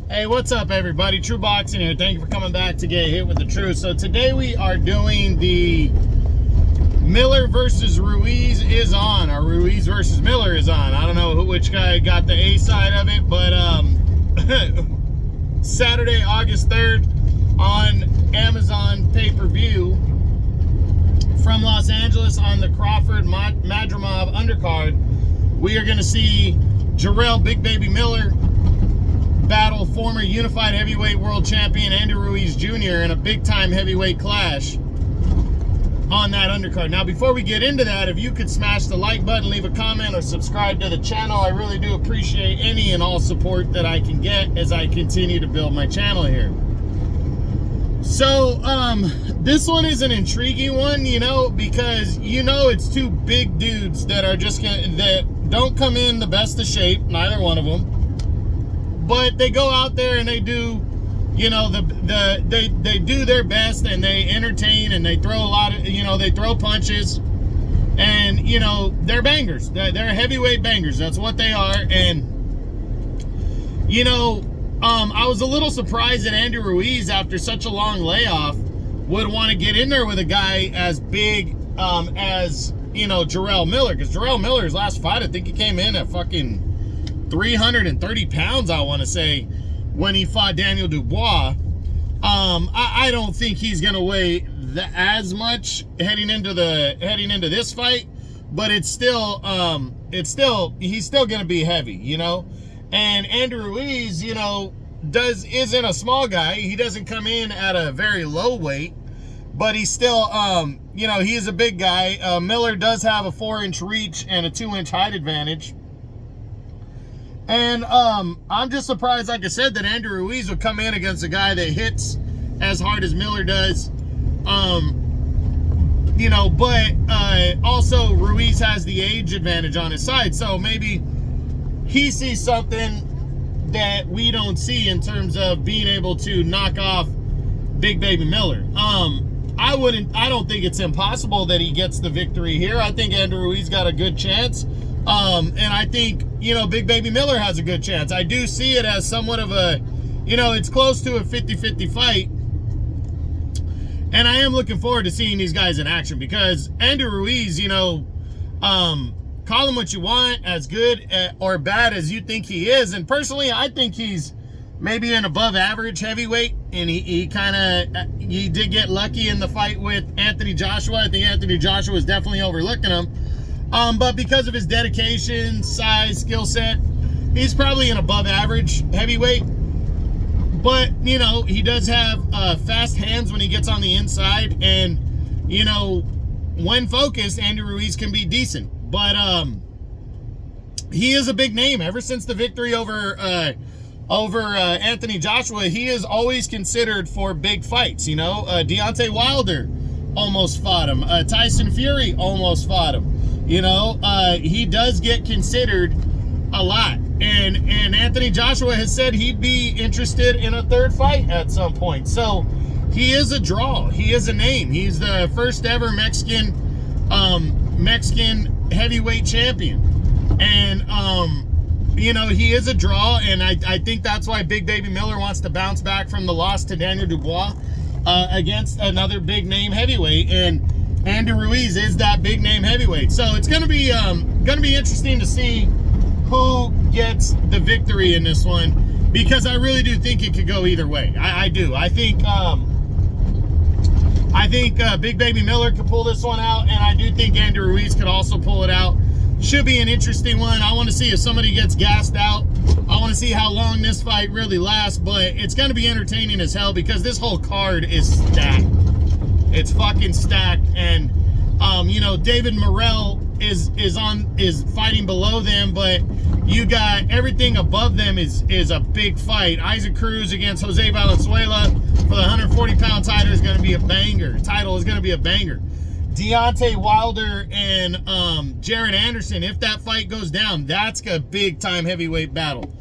Hey, what's up, everybody? True Boxing here. Thank you for coming back to get hit with the truth. So today we are doing the Miller versus Ruiz Is On, or Ruiz versus Miller Is On. I don't know which guy got the A side of it, but Saturday, August 3rd on Amazon pay-per-view from Los Angeles on the Crawford Madrimov undercard. We are going to see Jarrell Big Baby Miller battle former unified heavyweight world champion Andy Ruiz Jr. in a big-time heavyweight clash on that undercard. Now, before we get into that, if you could smash the like button, leave a comment, or subscribe to the channel, I really do appreciate any and all support that I can get as I continue to build my channel here. So, this one is an intriguing one, because, it's two big dudes that are just that don't come in the best of shape, neither one of them. But they go out there and they do, they do their best, and they entertain, and they throw a lot of, they throw punches, and, they're bangers. They're heavyweight bangers. That's what they are. And, I was a little surprised that Andy Ruiz, after such a long layoff, would want to get in there with a guy as big as, Jarrell Miller. Because Jarrell Miller's last fight, I think he came in at fucking 330 pounds, I want to say, when he fought Daniel Dubois. I don't think he's gonna weigh as much heading into this fight, but he's still gonna be heavy, And Andy Ruiz, isn't a small guy. He doesn't come in at a very low weight, but he's still, he is a big guy. Miller does have a 4-inch reach and a 2-inch height advantage. And I'm just surprised, like I said, that Andy Ruiz would come in against a guy that hits as hard as Miller does. But also Ruiz has the age advantage on his side. So maybe he sees something that we don't see in terms of being able to knock off Big Baby Miller. I don't think it's impossible that he gets the victory here. I think Andy Ruiz got a good chance. And I think, Big Baby Miller has a good chance. I do see it as somewhat of a, it's close to a 50-50 fight. And I am looking forward to seeing these guys in action, because Andy Ruiz, call him what you want, as good or bad as you think he is. And personally, I think he's maybe an above average heavyweight. And he did get lucky in the fight with Anthony Joshua. I think Anthony Joshua was definitely overlooking him. But because of his dedication, size, skill set, he's probably an above average heavyweight. But, he does have fast hands when he gets on the inside. And, when focused, Andy Ruiz can be decent. But he is a big name. Ever since the victory over Anthony Joshua, he is always considered for big fights. Deontay Wilder almost fought him. Tyson Fury almost fought him. He does get considered a lot. And Anthony Joshua has said he'd be interested in a third fight at some point. So he is a draw. He is a name. He's the first ever Mexican heavyweight champion. And, he is a draw. And I think that's why Big Baby Miller wants to bounce back from the loss to Daniel Dubois against another big name heavyweight. And Andy Ruiz is that big name heavyweight. So it's gonna be interesting to see who gets the victory in this one, because I really do think it could go either way. I do. I think Big Baby Miller could pull this one out, and I do think Andy Ruiz could also pull it out. Should be an interesting one. I want to see if somebody gets gassed out. I want to see how long this fight really lasts, but it's going to be entertaining as hell, because this whole card is stacked. It's fucking stacked. And David Morrell is fighting below them, but you got everything above them is a big fight. Isaac Cruz against Jose Valenzuela for the 140-pound title is going to be a banger. Deontay Wilder and Jared Anderson, if that fight goes down, that's a big-time heavyweight battle.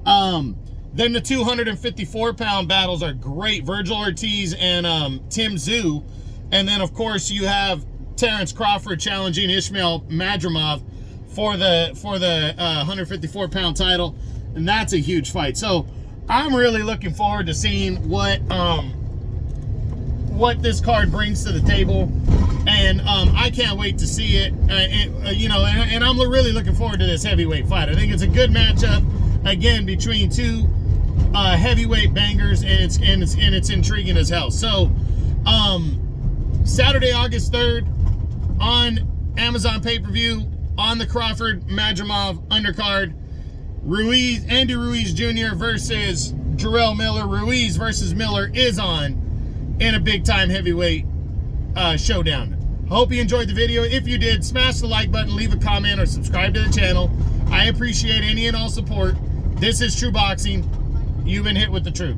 Then the 254-pound battles are great. Virgil Ortiz and Tim Tszyu. And then, of course, you have Terrence Crawford challenging Ismail Madrimov for the 154-pound title. And that's a huge fight. So I'm really looking forward to seeing what this card brings to the table, and I can't wait to see it. And I'm really looking forward to this heavyweight fight. I think it's a good matchup again between two heavyweight bangers, and it's intriguing as hell. So Saturday, August 3rd on Amazon pay-per-view on the Crawford Madrimov undercard. Andy Ruiz Jr. versus Jarrell Miller. Ruiz versus Miller is on in a big-time heavyweight showdown. Hope you enjoyed the video. If you did, smash the like button, leave a comment, or subscribe to the channel. I appreciate any and all support. This is True Boxing. You've been hit with the truth.